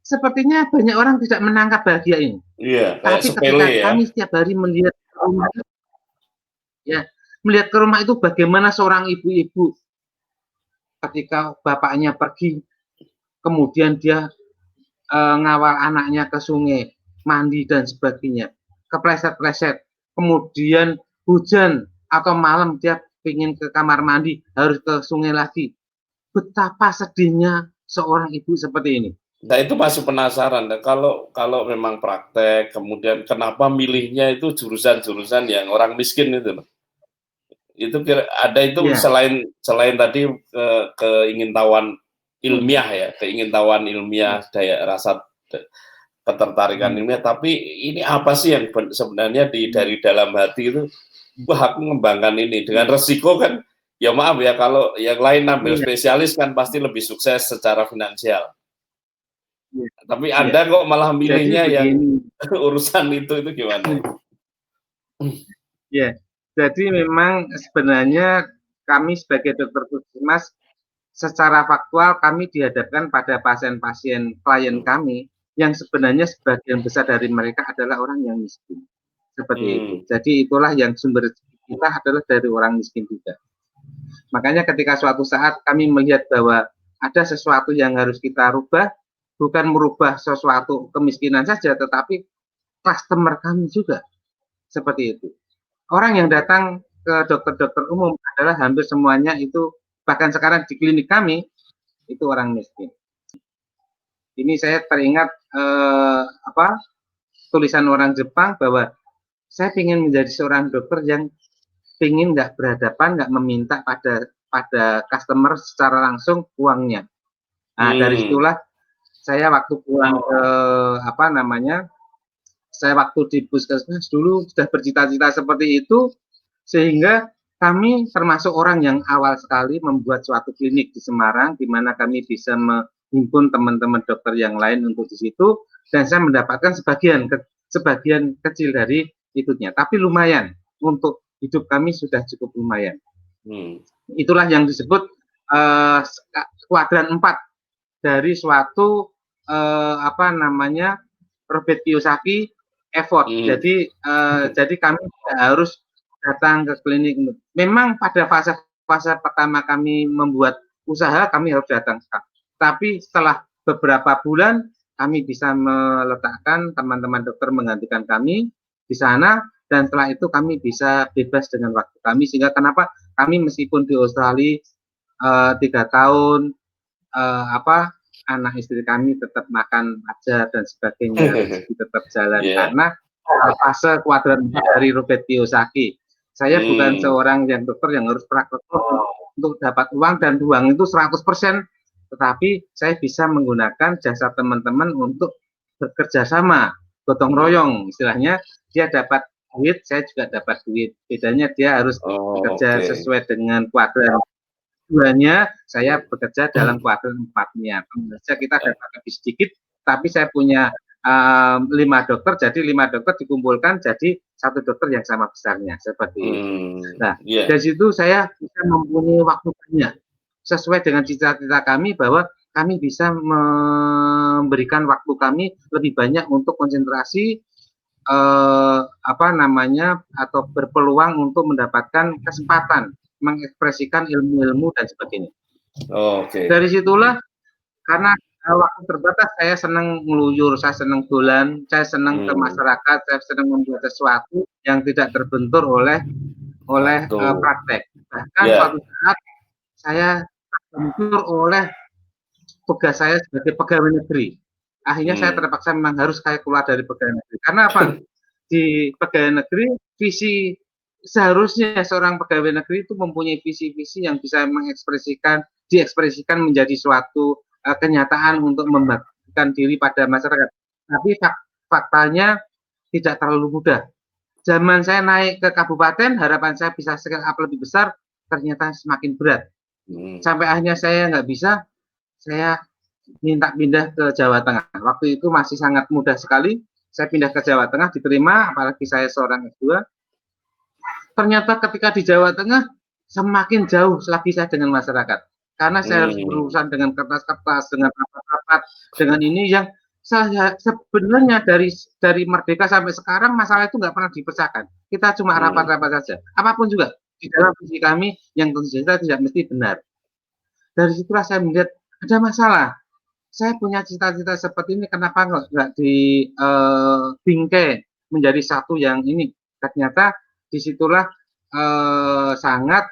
sepertinya banyak orang tidak menangkap bahagia ini. Iya, kayak Tapi sepele ketika ya. kami setiap hari melihat rumah, ya, melihat ke rumah itu bagaimana seorang ibu-ibu ketika bapaknya pergi, kemudian dia ngawal anaknya ke sungai, mandi dan sebagainya, kepleset-pleset, kemudian hujan atau malam dia ingin ke kamar mandi, harus ke sungai lagi. Betapa sedihnya seorang ibu seperti ini. Nah itu masih penasaran, kalau memang praktek, kemudian kenapa milihnya itu jurusan-jurusan yang orang miskin itu loh. Itu ada itu Ya, selain tadi keingintahuan ilmiah ya, keingintahuan ilmiah, daya rasa ketertarikan ilmiah, tapi ini apa sih yang sebenarnya dari dalam hati itu, wah aku mengembangkan ini dengan resiko kan, ya maaf ya kalau yang lain ambil spesialis kan pasti lebih sukses secara finansial. Tapi Anda kok malah milihnya yang urusan itu gimana? Ya, jadi memang sebenarnya kami sebagai dokter puskesmas secara faktual kami dihadapkan pada pasien-pasien klien kami yang sebenarnya sebagian besar dari mereka adalah orang yang miskin. Seperti itu. Jadi itulah yang sumber kita adalah dari orang miskin juga. Makanya ketika suatu saat kami melihat bahwa ada sesuatu yang harus kita rubah, bukan merubah sesuatu kemiskinan saja, tetapi customer kami juga. Seperti itu. Orang yang datang ke dokter-dokter umum adalah hampir semuanya itu, bahkan sekarang di klinik kami, itu orang miskin. Ini saya teringat tulisan orang Jepang bahwa saya ingin menjadi seorang dokter yang ingin nggak berhadapan, nggak meminta pada customer secara langsung uangnya. Nah, dari situlah saya waktu pulang ke saya waktu di puskesmas dulu sudah bercita-cita seperti itu, sehingga kami termasuk orang yang awal sekali membuat suatu klinik di Semarang, di mana kami bisa menghimpun teman-teman dokter yang lain untuk di situ, dan saya mendapatkan sebagian kecil dari itunya. Tapi lumayan, untuk hidup kami sudah cukup lumayan. Itulah yang disebut kuadran 4 dari suatu Robert Kiyosaki effort. Jadi kami harus datang ke klinik. Memang pada fase pertama kami membuat usaha, kami harus datang. Tapi setelah beberapa bulan, kami bisa meletakkan teman-teman dokter menggantikan kami di sana, dan setelah itu kami bisa bebas dengan waktu kami. Sehingga kenapa kami meskipun di Australia 3 tahun, anak istri kami tetap makan aja dan sebagainya, rezeki tetap jalan karena fase kuadran dari Robert Kiyosaki. Saya bukan seorang yang dokter yang harus praktek untuk dapat uang, dan uang itu 100%, tetapi saya bisa menggunakan jasa teman-teman untuk bekerja sama, gotong royong istilahnya. Dia dapat duit, saya juga dapat duit. Bedanya dia harus bekerja sesuai dengan kuadran 2-nya, saya bekerja dalam kuadran 4-nya. Saja kita dapat lebih sedikit, tapi saya punya 5 dokter, jadi 5 dokter dikumpulkan jadi 1 dokter yang sama besarnya, seperti itu. Nah, dari situ saya bisa mempunyai waktu banyak, sesuai dengan cita-cita kami bahwa kami bisa memberikan waktu kami lebih banyak untuk konsentrasi atau berpeluang untuk mendapatkan kesempatan mengekspresikan ilmu-ilmu dan sebagainya. Dari situlah, karena waktu terbatas, saya senang ngeluyur, saya senang dolan, saya senang ke masyarakat, saya senang membuat sesuatu yang tidak terbentur oleh praktek. Bahkan suatu saat saya terbentur oleh tugas saya sebagai pegawai negeri. Akhirnya saya terpaksa memang harus keluar dari pegawai negeri. Karena apa? Di pegawai negeri, seharusnya seorang pegawai negeri itu mempunyai visi-visi yang bisa diekspresikan menjadi suatu kenyataan untuk membangkitkan diri pada masyarakat. Tapi faktanya tidak terlalu mudah. Zaman saya naik ke kabupaten, harapan saya bisa scale up lebih besar, ternyata semakin berat. Sampai akhirnya saya nggak bisa, saya minta pindah ke Jawa Tengah. Waktu itu masih sangat mudah sekali. Saya pindah ke Jawa Tengah, diterima, apalagi saya seorang S2. Ternyata ketika di Jawa Tengah, semakin jauh lagi saya dengan masyarakat. Karena saya harus berurusan dengan kertas-kertas, dengan rapat-rapat, dengan ini yang sebenarnya dari merdeka sampai sekarang masalah itu nggak pernah dipecahkan. Kita cuma rapat-rapat saja. Apapun juga di dalam visi kami yang tentu saja tidak mesti benar. Dari situlah saya melihat ada masalah. Saya punya cita-cita seperti ini, kenapa nggak bingkai menjadi satu yang ini? Ternyata disitulah sangat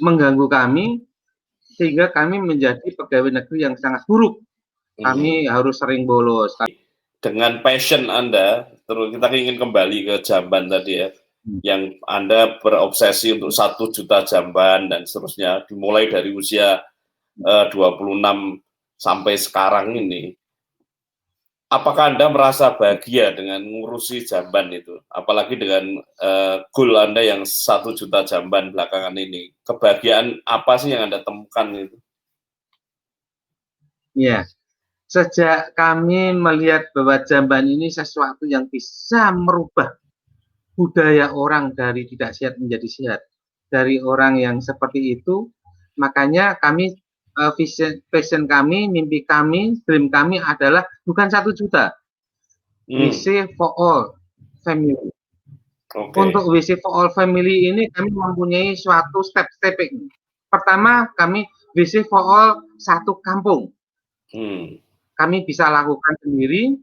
mengganggu kami, sehingga kami menjadi pegawai negeri yang sangat buruk. Kami harus sering bolos. Dengan passion Anda, terus kita ingin kembali ke jamban tadi ya, yang Anda berobsesi untuk 1 juta jamban dan seterusnya, dimulai dari usia 26 sampai sekarang ini. Apakah Anda merasa bahagia dengan ngurusi jamban itu? Apalagi dengan goal Anda yang 1 juta jamban belakangan ini. Kebahagiaan apa sih yang Anda temukan itu? Ya, sejak kami melihat bahwa jamban ini sesuatu yang bisa merubah budaya orang dari tidak sehat menjadi sehat, dari orang yang seperti itu, makanya kami vision kami, mimpi kami, dream kami adalah bukan 1 juta, WC for all family. Untuk WC for all family ini kami mempunyai suatu step-stepping. Pertama, kami WC for all satu kampung. Kami bisa lakukan sendiri.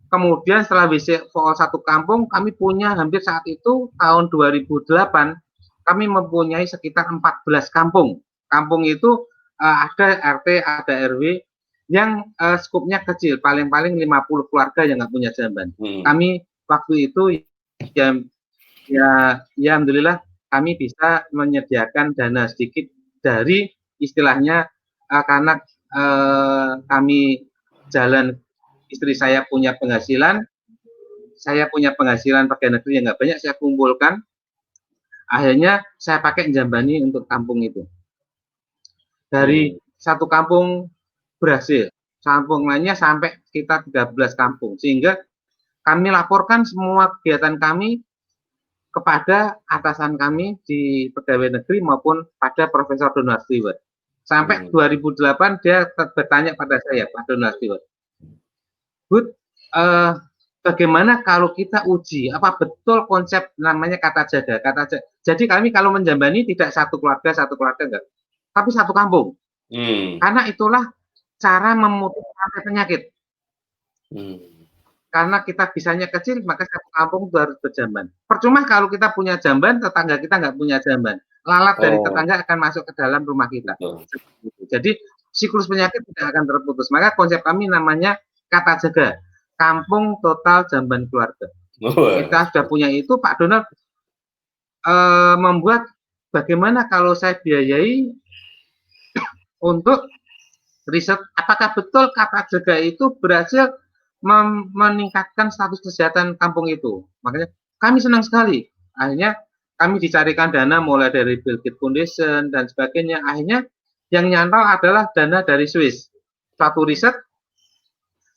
Kemudian setelah WC for all satu kampung, kami punya hampir saat itu tahun 2008, kami mempunyai sekitar 14 kampung. Kampung itu ada RT, ada RW yang skupnya kecil, paling-paling 50 keluarga yang nggak punya jamban. Kami waktu itu ya alhamdulillah kami bisa menyediakan dana sedikit dari istilahnya karena kami jalan, istri saya punya penghasilan, saya punya penghasilan pegawai negeri yang nggak banyak, saya kumpulkan, akhirnya saya pakai jambani untuk kampung itu. Dari satu kampung berhasil, kampung lainnya sampai kita 13 kampung, sehingga kami laporkan semua kegiatan kami kepada atasan kami di pegawai negeri maupun pada Profesor Donald Stewart. Sampai 2008 dia bertanya pada saya, Pak Donald Stewart, Bud, bagaimana kalau kita uji apa betul konsep namanya kata jaga? Jadi kami kalau menjambani tidak satu keluarga enggak, tapi satu kampung. Karena itulah cara memutus rantai penyakit. Karena kita bisanya kecil, maka satu kampung itu harus berjamban. Percuma kalau kita punya jamban, tetangga kita nggak punya jamban. Lalat dari tetangga akan masuk ke dalam rumah kita. Jadi siklus penyakit tidak akan terputus. Maka konsep kami namanya kata jaga, kampung total jamban keluarga. Kita sudah punya itu, Pak Donald membuat bagaimana kalau saya biayai untuk riset apakah betul kata jaga itu berhasil meningkatkan status kesehatan kampung itu. Makanya kami senang sekali. Akhirnya kami dicarikan dana mulai dari Bill Gates Foundation dan sebagainya. Akhirnya yang nyantol adalah dana dari Swiss. Satu riset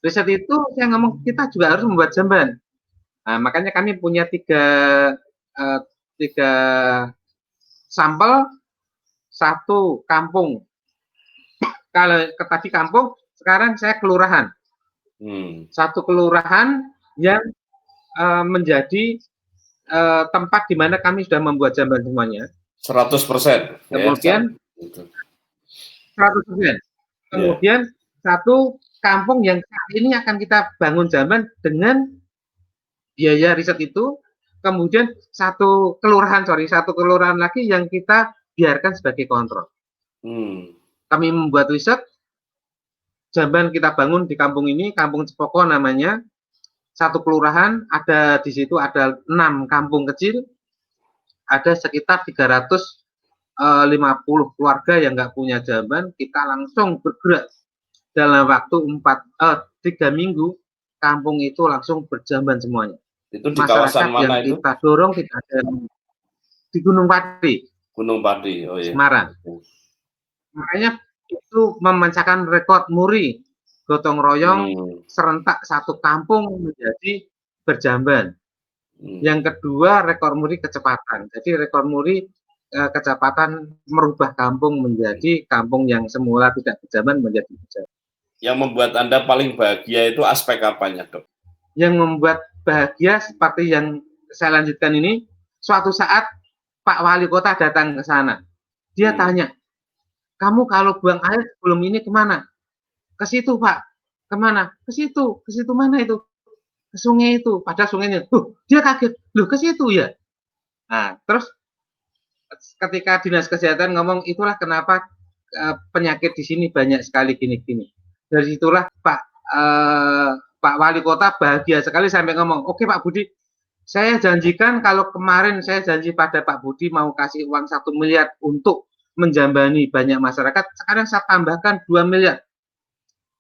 itu saya ngomong kita juga harus membuat jamban. Nah, makanya kami punya tiga sampel, satu kampung. Kalau tadi kampung, sekarang saya kelurahan. Satu kelurahan yang menjadi tempat di mana kami sudah membuat jamban semuanya. 100%. Kemudian 100%. Kemudian satu kampung yang saat ini akan kita bangun jamban dengan biaya riset itu. Kemudian satu kelurahan lagi yang kita biarkan sebagai kontrol. Kami membuat riset, jamban kita bangun di kampung ini, Kampung Cepoko namanya. Satu kelurahan, ada di situ ada 6 kampung kecil, ada sekitar 350 keluarga yang nggak punya jamban. Kita langsung bergerak dalam waktu 3 minggu, kampung itu langsung berjamban semuanya. Itu di kawasan mana itu? Kita dorong tidak ada di Gunung Pati. Gunung Pati, oh iya. Semarang. Makanya itu memecahkan rekor muri, gotong royong serentak satu kampung menjadi berjamban. Yang kedua rekor muri kecepatan. Jadi rekor muri kecepatan merubah kampung menjadi kampung yang semula tidak berjamban menjadi berjamban. Yang membuat Anda paling bahagia itu aspek apanya, Dok? Yang membuat bahagia seperti yang saya lanjutkan ini, suatu saat Pak Wali Kota datang ke sana. Dia tanya, kamu kalau buang air sebelum ini kemana? Ke situ, Pak. Kemana? Ke situ. Ke situ mana itu? Ke sungai itu. Padahal sungainya. Dia kaget. Loh, ke situ ya? Nah, terus ketika dinas kesehatan ngomong, itulah kenapa penyakit di sini banyak sekali gini-gini. Dari situlah Pak Wali Kota bahagia sekali sampai ngomong, oke Pak Budi, saya janjikan kalau kemarin saya janji pada Pak Budi mau kasih uang 1 miliar untuk menjambani banyak masyarakat, sekarang saya tambahkan 2 miliar.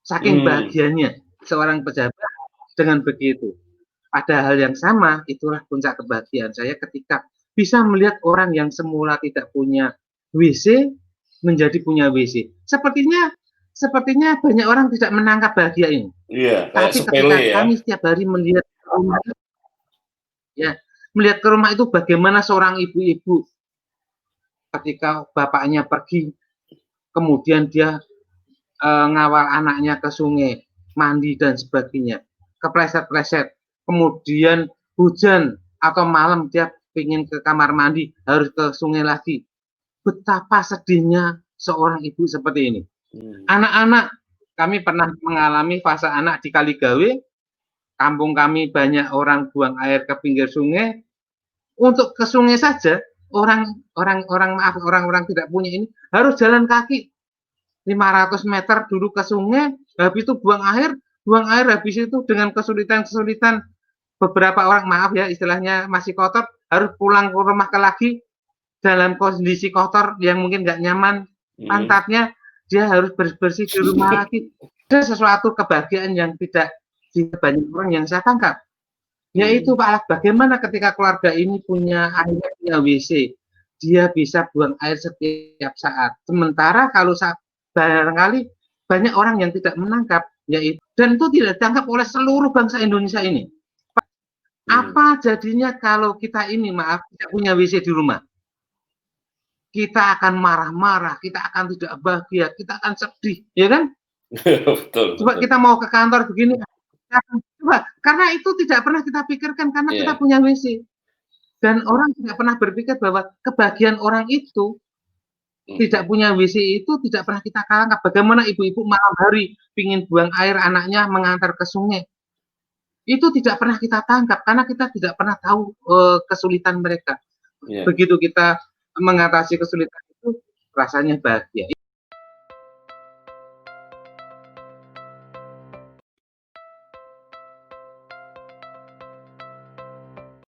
Saking bahagianya seorang pejabat dengan begitu. Pada hal yang sama, itulah puncak kebahagiaan saya ketika bisa melihat orang yang semula tidak punya WC menjadi punya WC. Sepertinya banyak orang tidak menangkap bahagia ini. Iya, tapi ketika kami setiap hari melihat rumah, ya, melihat ke rumah itu bagaimana seorang ibu-ibu ketika bapaknya pergi, kemudian dia ngawal anaknya ke sungai, mandi dan sebagainya, kepleset-pleset, kemudian hujan atau malam dia ingin ke kamar mandi, harus ke sungai lagi. Betapa sedihnya seorang ibu seperti ini. Anak-anak, kami pernah mengalami fase anak di Kaligawe, kampung kami banyak orang buang air ke pinggir sungai, untuk ke sungai saja, orang-orang tidak punya ini, harus jalan kaki 500 meter dulu ke sungai, habis itu buang air, habis itu dengan kesulitan-kesulitan beberapa orang, maaf ya istilahnya masih kotor, harus pulang ke rumah lagi dalam kondisi kotor yang mungkin nggak nyaman pantatnya, dia harus bersih di rumah lagi. Ada sesuatu kebahagiaan yang tidak banyak orang yang saya tangkap, yaitu Pak, bagaimana ketika keluarga ini punya WC, dia bisa buang air setiap saat. Sementara kalau barangkali banyak orang yang tidak menangkap, yaitu, dan itu tidak ditangkap oleh seluruh bangsa Indonesia ini. Apa jadinya kalau kita ini, maaf, tidak punya WC di rumah? Kita akan marah-marah, kita akan tidak bahagia, kita akan sedih, ya kan? Betul. Coba kita mau ke kantor begini, coba, karena itu tidak pernah kita pikirkan, karena kita punya WC. Dan orang tidak pernah berpikir bahwa kebahagiaan orang itu tidak punya WC itu tidak pernah kita tangkap. Bagaimana ibu-ibu malam hari ingin buang air anaknya mengantar ke sungai. Itu tidak pernah kita tangkap karena kita tidak pernah tahu kesulitan mereka. Begitu kita mengatasi kesulitan itu, rasanya bahagia.